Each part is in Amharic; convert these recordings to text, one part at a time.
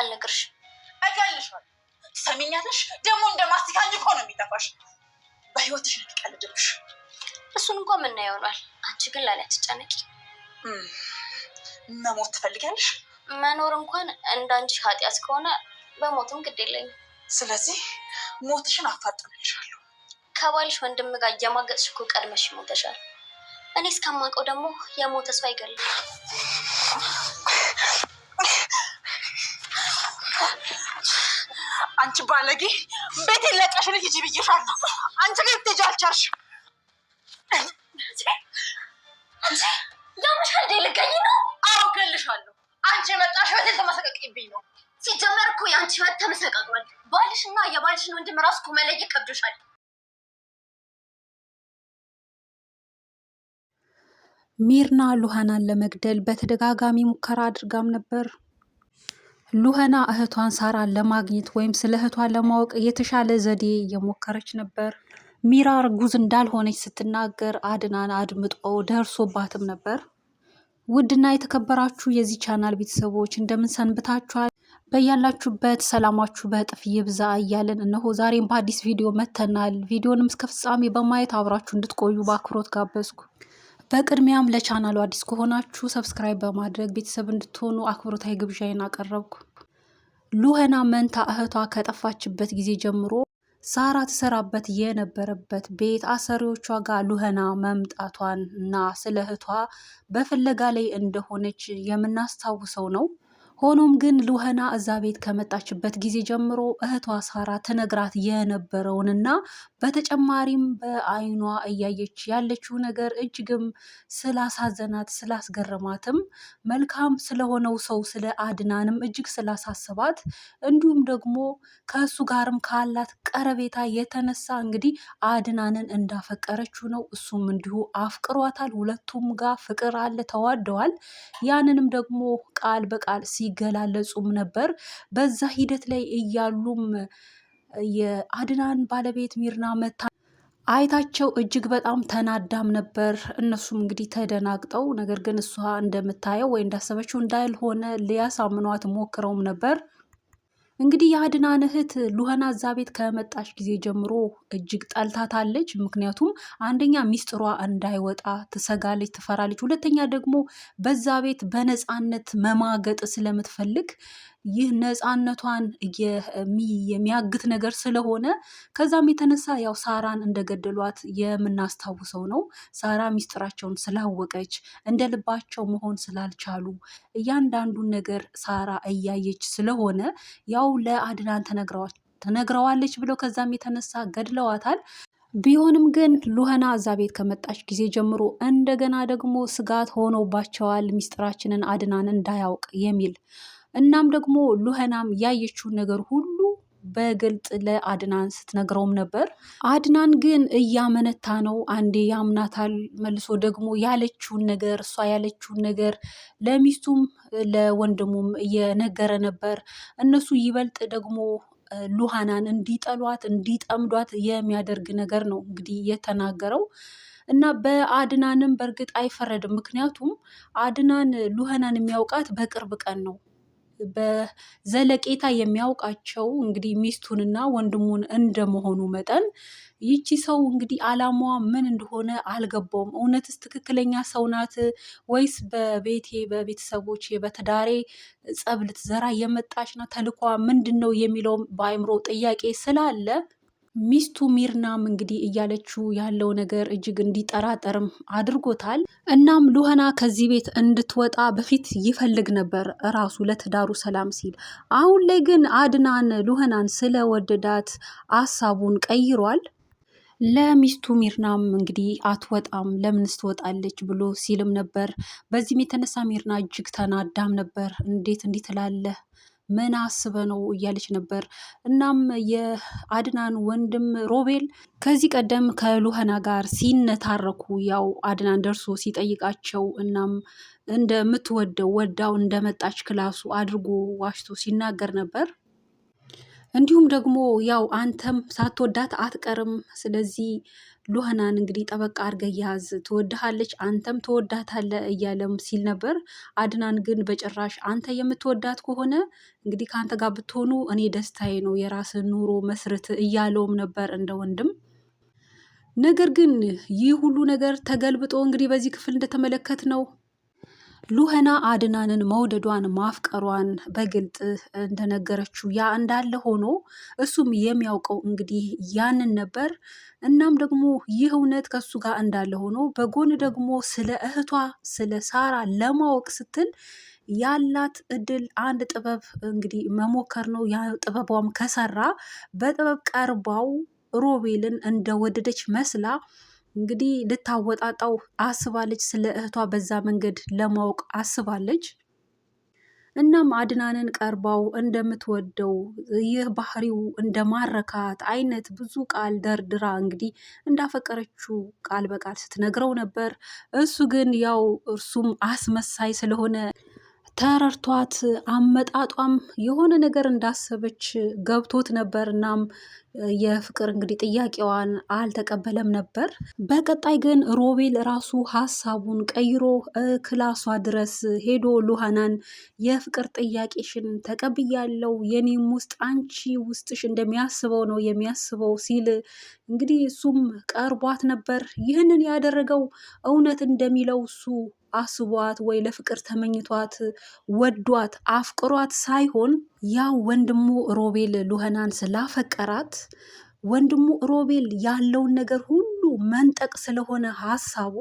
አልነግርሽም። እገልሻለሁ። ትሰሚኛለሽ? ደግሞ እንደማስቲካኝ እኮ ነው የሚጠፋሽ። በህይወትሽ ነው የሚቀልድብሽ። እሱን እንኳን ምናየው ይሆናል። አንቺ ግን ለኔ አትጨነቂ። መሞት ትፈልጊያለሽ? መኖር እንኳን እንዳንቺ ኃጢያት ከሆነ በሞትም ግድ የለኝም። ስለዚህ ሞትሽን አፋጥንልሻለሁ። ከባልሽ ወንድም ጋር እየማገጥሽ እኮ ቀድመሽ ሞተሻል። እኔ እስከማውቀው ደግሞ የሞተ ሰው አይገልም። አንቺ ባለጌ ቤቴን ለቀሽ ሂጂ ብዬሻለሁ። አንቺ ግን ልትሄጂ አልቻልሽም። ያምሻል እንዴ? ልትገኝ ነው? አዎ እገልሻለሁ። አንቺ የመጣሽ ቤቴን ተመሰቃቅይብኝ ነው። ሲጀመር እኮ የአንቺ ህይወት ተመሰቃቅሏል። ባልሽና የባልሽን ወንድም ራሱ እኮ መለየት ከብዶሻል። ሚርና ሉሃናን ለመግደል በተደጋጋሚ ሙከራ አድርጋም ነበር። ሉሃና እህቷን ሳራን ለማግኘት ወይም ስለ እህቷ ለማወቅ የተሻለ ዘዴ እየሞከረች ነበር። ሚራ እርጉዝ እንዳልሆነች ስትናገር አድናን አድምጦ ደርሶባትም ነበር። ውድና የተከበራችሁ የዚህ ቻናል ቤተሰቦች እንደምን ሰንብታችኋል? በያላችሁበት ሰላማችሁ በእጥፍ ይብዛ እያለን እነሆ ዛሬም በአዲስ ቪዲዮ መተናል። ቪዲዮንም እስከ ፍጻሜ በማየት አብራችሁ እንድትቆዩ በአክብሮት ጋበዝኩ። በቅድሚያም ለቻናሉ አዲስ ከሆናችሁ ሰብስክራይብ በማድረግ ቤተሰብ እንድትሆኑ አክብሮታዊ ግብዣዬን አቀረብኩ። ሉሃና መንታ እህቷ ከጠፋችበት ጊዜ ጀምሮ ሳራ ትሰራበት የነበረበት ቤት አሰሪዎቿ ጋር ሉሃና መምጣቷን እና ስለ እህቷ በፍለጋ ላይ እንደሆነች የምናስታውሰው ነው። ሆኖም ግን ሉሃና እዛ ቤት ከመጣችበት ጊዜ ጀምሮ እህቷ ሳራ ትነግራት የነበረውንና በተጨማሪም በአይኗ እያየች ያለችው ነገር እጅግም ስላሳዘናት ስላስገረማትም መልካም ስለሆነው ሰው ስለ አድናንም እጅግ ስላሳሰባት እንዲሁም ደግሞ ከእሱ ጋርም ካላት ቀረቤታ የተነሳ እንግዲህ አድናንን እንዳፈቀረችው ነው። እሱም እንዲሁ አፍቅሯታል። ሁለቱም ጋር ፍቅር አለ፣ ተዋደዋል። ያንንም ደግሞ ቃል በቃል ሲገላለጹም ነበር። በዛ ሂደት ላይ እያሉም የአድናን ባለቤት ሚርና መታ አይታቸው እጅግ በጣም ተናዳም ነበር። እነሱም እንግዲህ ተደናግጠው፣ ነገር ግን እሷ እንደምታየው ወይ እንዳሰበችው እንዳልሆነ ሊያሳምኗት ሞክረውም ነበር። እንግዲህ የአድናን እህት ሉሃና እዛ ቤት ከመጣች ጊዜ ጀምሮ እጅግ ጠልታታለች። ምክንያቱም አንደኛ ሚስጥሯ እንዳይወጣ ትሰጋለች፣ ትፈራለች። ሁለተኛ ደግሞ በዛ ቤት በነፃነት መማገጥ ስለምትፈልግ ይህ ነፃነቷን የሚያግት ነገር ስለሆነ ከዛም የተነሳ ያው ሳራን እንደገደሏት የምናስታውሰው ነው። ሳራ ሚስጥራቸውን ስላወቀች እንደ ልባቸው መሆን ስላልቻሉ እያንዳንዱን ነገር ሳራ እያየች ስለሆነ ያው ለአድናን ተነግረዋለች ብለው ከዛም የተነሳ ገድለዋታል። ቢሆንም ግን ሉሃና እዛ ቤት ከመጣች ጊዜ ጀምሮ እንደገና ደግሞ ስጋት ሆኖባቸዋል፣ ሚስጥራችንን አድናን እንዳያውቅ የሚል። እናም ደግሞ ሉሃናም ያየችውን ነገር ሁሉ በግልጽ ለአድናን ስትነግረውም ነበር። አድናን ግን እያመነታ ነው። አንዴ ያምናታል፣ መልሶ ደግሞ ያለችውን ነገር እሷ ያለችውን ነገር ለሚስቱም ለወንድሙም እየነገረ ነበር። እነሱ ይበልጥ ደግሞ ሉሃናን እንዲጠሏት እንዲጠምዷት የሚያደርግ ነገር ነው እንግዲህ የተናገረው። እና በአድናንም በእርግጥ አይፈረድም። ምክንያቱም አድናን ሉሃናን የሚያውቃት በቅርብ ቀን ነው። በዘለቄታ የሚያውቃቸው እንግዲህ ሚስቱንና ወንድሙን እንደመሆኑ መጠን ይቺ ሰው እንግዲህ አላማዋ ምን እንደሆነ አልገባውም። እውነትስ ትክክለኛ ሰው ናት ወይስ በቤቴ በቤተሰቦቼ በትዳሬ ጸብ ልትዘራ የመጣች ናት? ተልኳ ምንድን ነው የሚለውም በአእምሮ ጥያቄ ስላለ ሚስቱ ሚርናም እንግዲህ እያለችው ያለው ነገር እጅግ እንዲጠራጠርም አድርጎታል። እናም ሉሃና ከዚህ ቤት እንድትወጣ በፊት ይፈልግ ነበር እራሱ ለትዳሩ ሰላም ሲል። አሁን ላይ ግን አድናን ሉሃናን ስለወደዳት ሀሳቡን ቀይሯል። ለሚስቱ ሚርናም እንግዲህ አትወጣም፣ ለምንስ ትወጣለች ብሎ ሲልም ነበር። በዚህም የተነሳ ሚርና እጅግ ተናዳም ነበር። እንዴት እንዲህ ትላለህ? ምን አስበ ነው እያለች ነበር። እናም የአድናን ወንድም ሮቤል ከዚህ ቀደም ከሉሃና ጋር ሲነታረኩ ያው አድናን ደርሶ ሲጠይቃቸው እናም እንደምትወደው ወዳው እንደመጣች ክላሱ አድርጎ ዋሽቶ ሲናገር ነበር። እንዲሁም ደግሞ ያው አንተም ሳትወዳት አትቀርም። ስለዚህ ሉህናን እንግዲህ ጠበቃ አድርገህ ያዝ፣ ትወድሃለች፣ አንተም ትወዳታለህ እያለም ሲል ነበር። አድናን ግን በጭራሽ አንተ የምትወዳት ከሆነ እንግዲህ ከአንተ ጋር ብትሆኑ እኔ ደስታዬ ነው፣ የራስን ኑሮ መስርት እያለውም ነበር እንደ ወንድም። ነገር ግን ይህ ሁሉ ነገር ተገልብጦ እንግዲህ በዚህ ክፍል እንደተመለከት ነው ሉህና አድናንን መውደዷን ማፍቀሯን በግልጥ እንደነገረችው ያ እንዳለ ሆኖ እሱም የሚያውቀው እንግዲህ ያንን ነበር። እናም ደግሞ ይህ እውነት ከሱ ጋር እንዳለ ሆኖ በጎን ደግሞ ስለ እህቷ ስለ ሳራ ለማወቅ ስትል ያላት እድል አንድ ጥበብ እንግዲህ መሞከር ነው። ያ ጥበቧም ከሰራ በጥበብ ቀርባው ሮቤልን እንደወደደች መስላ እንግዲህ ልታወጣጣው አስባለች። ስለ እህቷ በዛ መንገድ ለማወቅ አስባለች። እናም አድናንን ቀርባው እንደምትወደው ይህ ባህሪው እንደማረካት አይነት ብዙ ቃል ደርድራ እንግዲህ እንዳፈቀረችው ቃል በቃል ስትነግረው ነበር። እሱ ግን ያው እርሱም አስመሳይ ስለሆነ ተረድቷት አመጣጧም የሆነ ነገር እንዳሰበች ገብቶት ነበር። እናም የፍቅር እንግዲህ ጥያቄዋን አልተቀበለም ነበር። በቀጣይ ግን ሮቤል ራሱ ሀሳቡን ቀይሮ ክላሷ ድረስ ሄዶ ሉሃናን የፍቅር ጥያቄሽን ተቀብያለው፣ የኔም ውስጥ አንቺ ውስጥሽ እንደሚያስበው ነው የሚያስበው ሲል እንግዲህ እሱም ቀርቧት ነበር። ይህንን ያደረገው እውነት እንደሚለው እሱ አስቧት ወይ ለፍቅር ተመኝቷት ወዷት አፍቅሯት ሳይሆን ያው ወንድሙ ሮቤል ሉህናን ስላፈቀራት ወንድሙ ሮቤል ያለውን ነገር ሁሉ መንጠቅ ስለሆነ ሀሳቡ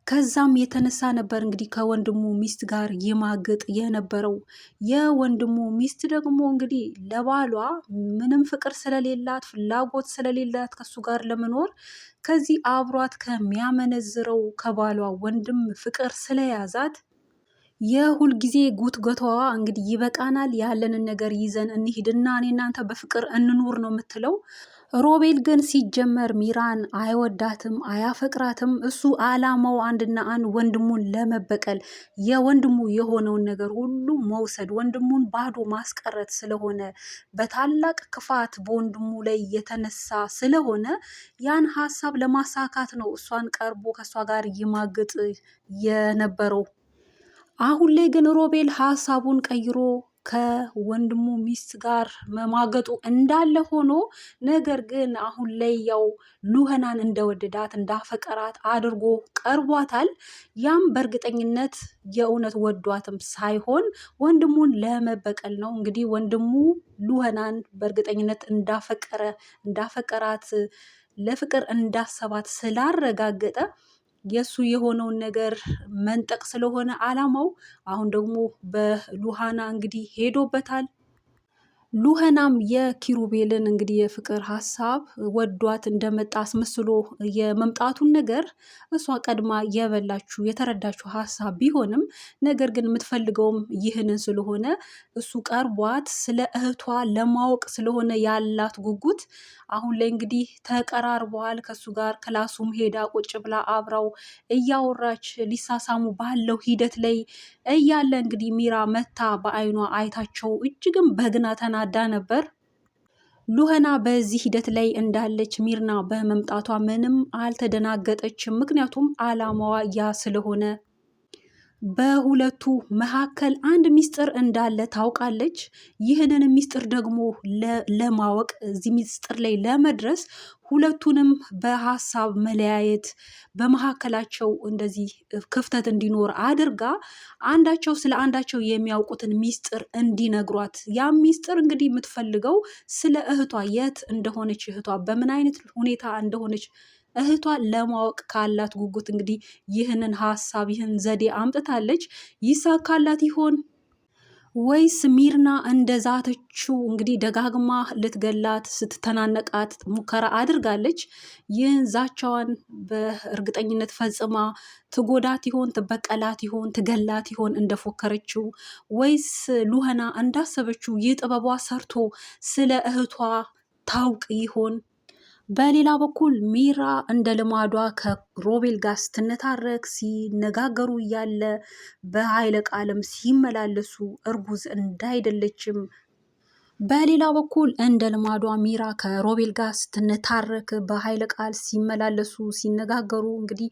ከዛም የተነሳ ነበር እንግዲህ ከወንድሙ ሚስት ጋር ይማግጥ የነበረው። የወንድሙ ሚስት ደግሞ እንግዲህ ለባሏ ምንም ፍቅር ስለሌላት ፍላጎት ስለሌላት ከሱ ጋር ለመኖር ከዚህ አብሯት ከሚያመነዝረው ከባሏ ወንድም ፍቅር ስለያዛት የሁልጊዜ ጉትጎታዋ እንግዲህ ይበቃናል፣ ያለንን ነገር ይዘን እንሂድና እኔ እናንተ በፍቅር እንኑር ነው የምትለው። ሮቤል ግን ሲጀመር ሚራን አይወዳትም፣ አያፈቅራትም። እሱ አላማው አንድና አንድ ወንድሙን ለመበቀል የወንድሙ የሆነውን ነገር ሁሉ መውሰድ፣ ወንድሙን ባዶ ማስቀረት ስለሆነ በታላቅ ክፋት በወንድሙ ላይ የተነሳ ስለሆነ ያን ሀሳብ ለማሳካት ነው እሷን ቀርቦ ከእሷ ጋር ይማግጥ የነበረው። አሁን ላይ ግን ሮቤል ሀሳቡን ቀይሮ ከወንድሙ ሚስት ጋር መማገጡ እንዳለ ሆኖ ነገር ግን አሁን ላይ ያው ሉህናን እንደወደዳት እንዳፈቀራት አድርጎ ቀርቧታል። ያም በእርግጠኝነት የእውነት ወዷትም ሳይሆን ወንድሙን ለመበቀል ነው። እንግዲህ ወንድሙ ሉህናን በእርግጠኝነት እንዳፈቀራት ለፍቅር እንዳሰባት ስላረጋገጠ የእሱ የሆነውን ነገር መንጠቅ ስለሆነ አላማው አሁን ደግሞ በሉሃና እንግዲህ ሄዶበታል። ሉህናም የኪሩቤልን እንግዲህ የፍቅር ሀሳብ ወዷት እንደመጣ አስመስሎ የመምጣቱን ነገር እሷ ቀድማ የበላችሁ የተረዳችው ሀሳብ ቢሆንም ነገር ግን የምትፈልገውም ይህንን ስለሆነ እሱ ቀርቧት ስለ እህቷ ለማወቅ ስለሆነ ያላት ጉጉት አሁን ላይ እንግዲህ ተቀራርበዋል። ከሱ ጋር ክላሱም ሄዳ ቁጭ ብላ አብራው እያወራች ሊሳሳሙ ባለው ሂደት ላይ እያለ እንግዲህ ሚራ መታ በአይኗ አይታቸው እጅግም በግና ተናዳ ነበር። ሉህና በዚህ ሂደት ላይ እንዳለች ሚርና በመምጣቷ ምንም አልተደናገጠችም። ምክንያቱም አላማዋ ያ ስለሆነ በሁለቱ መካከል አንድ ሚስጥር እንዳለ ታውቃለች። ይህንን ሚስጥር ደግሞ ለማወቅ እዚህ ሚስጥር ላይ ለመድረስ ሁለቱንም በሀሳብ መለያየት በመካከላቸው እንደዚህ ክፍተት እንዲኖር አድርጋ አንዳቸው ስለ አንዳቸው የሚያውቁትን ሚስጥር እንዲነግሯት። ያ ሚስጥር እንግዲህ የምትፈልገው ስለ እህቷ የት እንደሆነች እህቷ በምን አይነት ሁኔታ እንደሆነች እህቷ ለማወቅ ካላት ጉጉት እንግዲህ ይህንን ሀሳብ ይህን ዘዴ አምጥታለች። ይሳካላት ይሆን ወይስ ሚርና እንደዛተችው እንግዲህ ደጋግማ ልትገላት ስትተናነቃት ሙከራ አድርጋለች። ይህን ዛቻዋን በእርግጠኝነት ፈጽማ ትጎዳት ይሆን? ትበቀላት ይሆን? ትገላት ይሆን እንደፎከረችው? ወይስ ሉህና እንዳሰበችው ይህ ጥበቧ ሰርቶ ስለ እህቷ ታውቅ ይሆን? በሌላ በኩል ሚራ እንደ ልማዷ ከሮቤል ጋር ስትነታረክ ሲነጋገሩ እያለ በኃይለ ቃልም ሲመላለሱ እርጉዝ እንዳይደለችም በሌላ በኩል እንደ ልማዷ ሚራ ከሮቤል ጋር ስትነታረክ በኃይለ ቃል ሲመላለሱ ሲነጋገሩ እንግዲህ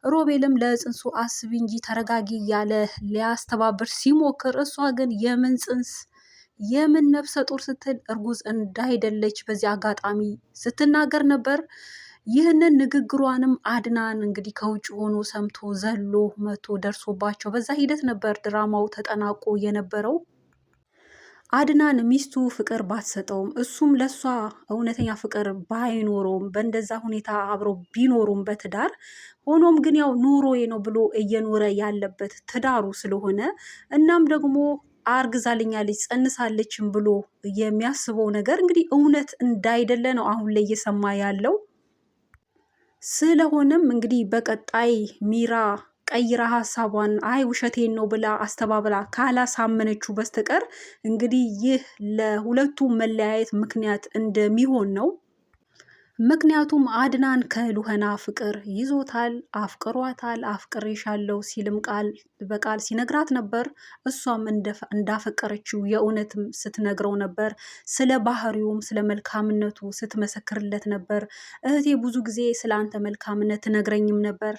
ሮቤልም ለጽንሱ አስቢ እንጂ ተረጋጊ እያለ ሊያስተባብር ሲሞክር እሷ ግን የምን ጽንስ የምን ነፍሰ ጡር ስትል እርጉዝ እንዳይደለች በዚህ አጋጣሚ ስትናገር ነበር። ይህንን ንግግሯንም አድናን እንግዲህ ከውጭ ሆኖ ሰምቶ ዘሎ መቶ ደርሶባቸው በዛ ሂደት ነበር ድራማው ተጠናቆ የነበረው። አድናን ሚስቱ ፍቅር ባትሰጠውም እሱም ለሷ እውነተኛ ፍቅር ባይኖረውም በእንደዛ ሁኔታ አብረው ቢኖሩም በትዳር ሆኖም ግን ያው ኑሮዬ ነው ብሎ እየኖረ ያለበት ትዳሩ ስለሆነ እናም ደግሞ አርግዛልኛለች ጸንሳለችም ብሎ የሚያስበው ነገር እንግዲህ እውነት እንዳይደለ ነው አሁን ላይ እየሰማ ያለው። ስለሆነም እንግዲህ በቀጣይ ሚራ ቀይራ ሀሳቧን አይ ውሸቴን ነው ብላ አስተባብላ ካላሳመነችው በስተቀር እንግዲህ ይህ ለሁለቱ መለያየት ምክንያት እንደሚሆን ነው። ምክንያቱም አድናን ከሉህና ፍቅር ይዞታል፣ አፍቅሯታል፣ አፍቅሬሻለሁ ሲልም ቃል በቃል ሲነግራት ነበር። እሷም እንዳፈቀረችው የእውነትም ስትነግረው ነበር። ስለ ባህሪውም ስለ መልካምነቱ ስትመሰክርለት ነበር። እህቴ ብዙ ጊዜ ስለ አንተ መልካምነት ትነግረኝም ነበር፣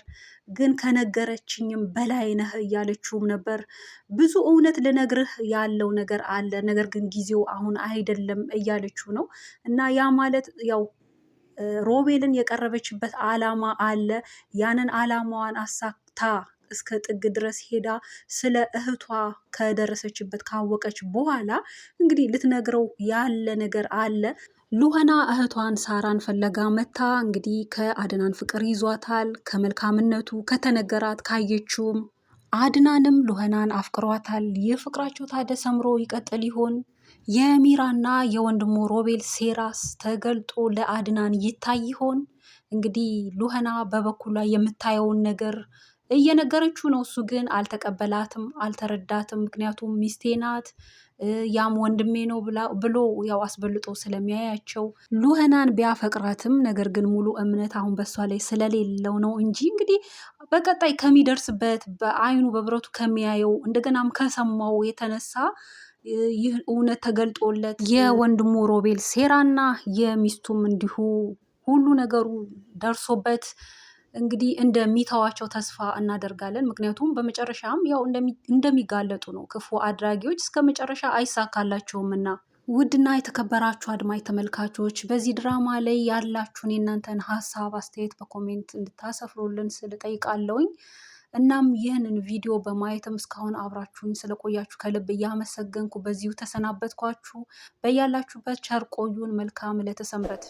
ግን ከነገረችኝም በላይ ነህ እያለችውም ነበር። ብዙ እውነት ልነግርህ ያለው ነገር አለ፣ ነገር ግን ጊዜው አሁን አይደለም እያለችው ነው። እና ያ ማለት ያው ሮቤልን የቀረበችበት አላማ አለ። ያንን አላማዋን አሳክታ እስከ ጥግ ድረስ ሄዳ ስለ እህቷ ከደረሰችበት ካወቀች በኋላ እንግዲህ ልትነግረው ያለ ነገር አለ። ሉህና እህቷን ሳራን ፈለጋ መታ እንግዲህ ከአድናን ፍቅር ይዟታል። ከመልካምነቱ ከተነገራት ካየችውም አድናንም ሉህናን አፍቅሯታል። የፍቅራቸው ታዲያ ሰምሮ ይቀጥል ይሆን? የሚራና የወንድሙ ሮቤል ሴራስ ተገልጦ ለአድናን ይታይ ይሆን? እንግዲህ ሉህና በበኩሏ የምታየውን ነገር እየነገረችው ነው። እሱ ግን አልተቀበላትም፣ አልተረዳትም። ምክንያቱም ሚስቴ ናት ያም ወንድሜ ነው ብሎ ያው አስበልጦ ስለሚያያቸው ሉህናን ቢያፈቅራትም ነገር ግን ሙሉ እምነት አሁን በሷ ላይ ስለሌለው ነው እንጂ እንግዲህ በቀጣይ ከሚደርስበት በአይኑ በብረቱ ከሚያየው እንደገናም ከሰማው የተነሳ ይህ እውነት ተገልጦለት የወንድሙ ሮቤል ሴራና የሚስቱም እንዲሁ ሁሉ ነገሩ ደርሶበት እንግዲህ እንደሚተዋቸው ተስፋ እናደርጋለን። ምክንያቱም በመጨረሻም ያው እንደሚጋለጡ ነው። ክፉ አድራጊዎች እስከ መጨረሻ አይሳካላቸውም እና ውድና የተከበራችሁ አድማጭ ተመልካቾች በዚህ ድራማ ላይ ያላችሁን የእናንተን ሀሳብ አስተያየት በኮሜንት እንድታሰፍሩልን ስል ጠይቃለሁኝ። እናም ይህንን ቪዲዮ በማየትም እስካሁን አብራችሁኝ ስለቆያችሁ ከልብ እያመሰገንኩ በዚሁ ተሰናበትኳችሁ። በያላችሁበት ቸር ቆዩን። መልካም ዕለተ ሰንበት